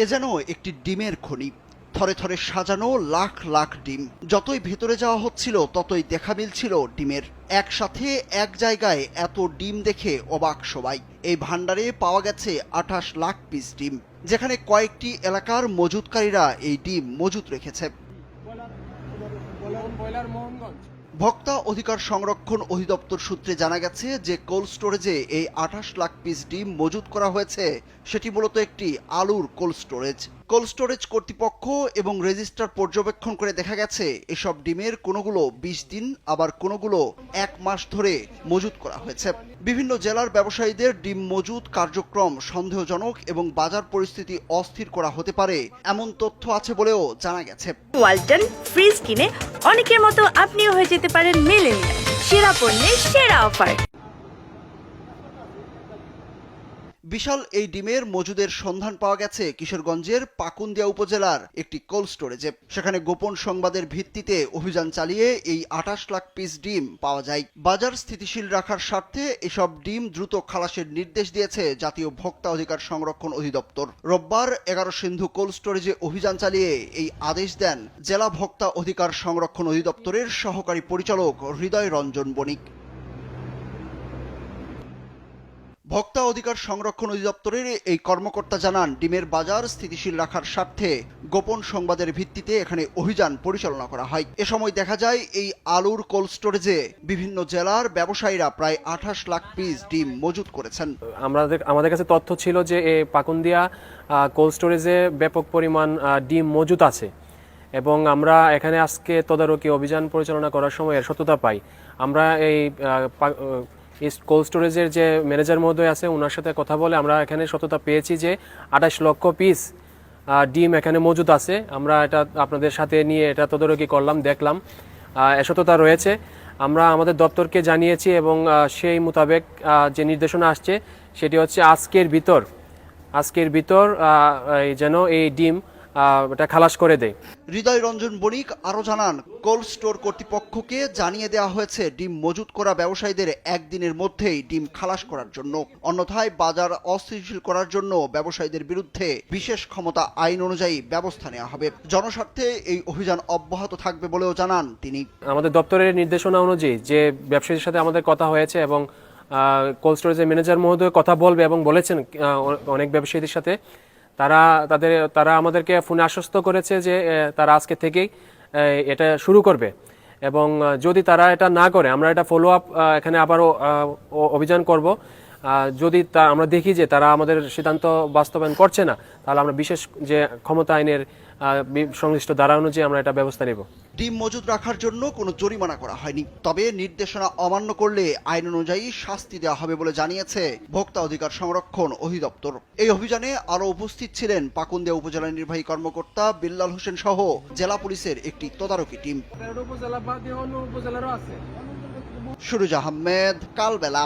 এ যেন একটি ডিমের খনি, থরে থরে সাজানো লাখ লাখ ডিম। যতই ভেতরে যাওয়া হচ্ছিল ততই দেখা মিলছিল ডিমের। একসাথে এক জায়গায় এত ডিম দেখে অবাক সবাই। এই ভান্ডারে পাওয়া গেছে 28 লাখ পিস ডিম, যেখানে কয়েকটি এলাকার মজুতকারীরা এই ডিম মজুত রেখেছে। ভোক্তা অধিকার সংরক্ষণ অধিদপ্তর সূত্রে জানা গেছে যে কোল্ড স্টোরেজে এই 28 লাখ পিস ডিম মজুত করা হয়েছে সেটি মূলত একটি আলুর কোল্ড স্টোরেজ। কোল্ড স্টোরেজ কর্তৃপক্ষ এবং রেজিস্ট্রার পর্যবেক্ষণ করে দেখা গেছে এসব ডিমের কোনোগুলো 20 দিন, আবার কোনোগুলো 1 মাস ধরে মজুত করা হয়েছে। বিভিন্ন জেলার ব্যবসায়ীদের ডিম মজুত কার্যক্রম সন্দেহজনক এবং বাজার পরিস্থিতি অস্থির করা হতে পারে এমন তথ্য আছে বলেও জানা গেছে। ওয়ালটন ফ্রিজ কিনে অনেকের মতো আপনিও হয়ে যেতে পারেন মিলেনিয়াল। সেরা পণ্যের সেরা অফার। বিশাল এই ডিমের মজুদের সন্ধান পাওয়া গেছে কিশোরগঞ্জের পাকুন্দিয়া উপজেলার একটি কোল্ড স্টোরেজে। সেখানে গোপন সংবাদের ভিত্তিতে অভিযান চালিয়ে এই 28 লাখ পিস ডিম পাওয়া যায়। বাজার স্থিতিশীল রাখার স্বার্থে এসব ডিম দ্রুত খালাসের নির্দেশ দিয়েছে জাতীয় ভোক্তা অধিকার সংরক্ষণ অধিদপ্তর। রোববার 11 সিন্ধু কোল্ড স্টোরেজে অভিযান চালিয়ে এই আদেশ দেন জেলা ভোক্তা অধিকার সংরক্ষণ অধিদপ্তরের সহকারী পরিচালক হৃদয় রঞ্জন বণিক। ভোক্তা অধিকার সংরক্ষণ অধিদপ্তরের এই কর্মকর্তা জানান, ডিমের বাজার স্থিতিশীল রাখার স্বার্থে গোপন সংবাদের ভিত্তিতে এখানে অভিযান পরিচালনা করা হয়। এ সময় দেখা যায় এই আলুর কোল্ড স্টোরেজে বিভিন্ন জেলার ব্যবসায়ীরা প্রায় 28 লাখ পিস ডিম মজুত করেছেন। আমাদের কাছে তথ্য ছিল যে এই পাকুন্দিয়া কোল্ড স্টোরেজে ব্যাপক পরিমাণ ডিম মজুত আছে এবং আমরা এখানে আজকে তদারকি অভিযান পরিচালনা করার সময় এর সত্যতা পাই। আমরা এই কোল্ড স্টোরেজের যে ম্যানেজার মহোদয় আছে ওনার সাথে কথা বলে আমরা এখানে সত্যতা পেয়েছি যে 28 লক্ষ পিস ডিম এখানে মজুদ আছে। আমরা এটা আপনাদের সাথে নিয়ে এটা তদারকি করলাম, দেখলাম সত্যতা রয়েছে। আমরা আমাদের দপ্তরকে জানিয়েছি এবং সেই মোতাবেক যে নির্দেশনা আসছে সেটি হচ্ছে আজকের ভিতর যেন এই ডিম এটা খালাস করে দেয়। হৃদয় রঞ্জন বণিক আরো জানান, কোল্ড স্টোর কর্তৃপক্ষকে জানিয়ে দেওয়া হয়েছে ডিম মজুত করা ব্যবসায়ীদের একদিনের মধ্যেই ডিম খালাস করার জন্য। অন্যথায় বাজার অস্থিতিশীল করার জন্য ব্যবসায়ীদের বিরুদ্ধে বিশেষ ক্ষমতা আইন অনুযায়ী ব্যবস্থা নেওয়া হবে। জনস্বার্থে এই অভিযান অব্যাহত থাকবে বলেও জানান তিনি। আমাদের দপ্তরের নির্দেশনা অনুযায়ী যে ব্যবসায়ীদের সাথে আমাদের কথা হয়েছে এবং কোল্ড স্টোরেজের ম্যানেজার মহোদয় কথা বলবে এবং বলেছেন অনেক ব্যবসায়ীদের সাথে, তারা আমাদেরকে ফোনে আশ্বস্ত করেছে যে তারা আজকে থেকেই এটা শুরু করবে এবং যদি তারা এটা না করে আমরা এটা ফলো আপ এখানে আবারও অভিযান করব। যদি আমরা দেখি যে তারা আমাদের সিদ্ধান্ত বাস্তবায়ন করছে না, তাহলে আমরা বিশেষ যে ক্ষমতা আইনের সংশ্লিষ্ট ধারা অনুযায়ী আমরা এটা ব্যবস্থা নেব। ডিম মজুত রাখার জন্য কোনো জরিমানা করা হয়নি, তবে নির্দেশনা অমান্য করলে আইন অনুযায়ী শাস্তি দেওয়া হবে বলে জানিয়েছে ভোক্তা অধিকার সংরক্ষণ অধিদপ্তর। এই অভিযানে আরো উপস্থিত ছিলেন পাকুন্দিয়া উপজেলা নির্বাহী কর্মকর্তা বিল্লাল হোসেন সহ জেলা পুলিশের একটি তদারকি টিম। সুরুজ আহমেদ, কালবেলা।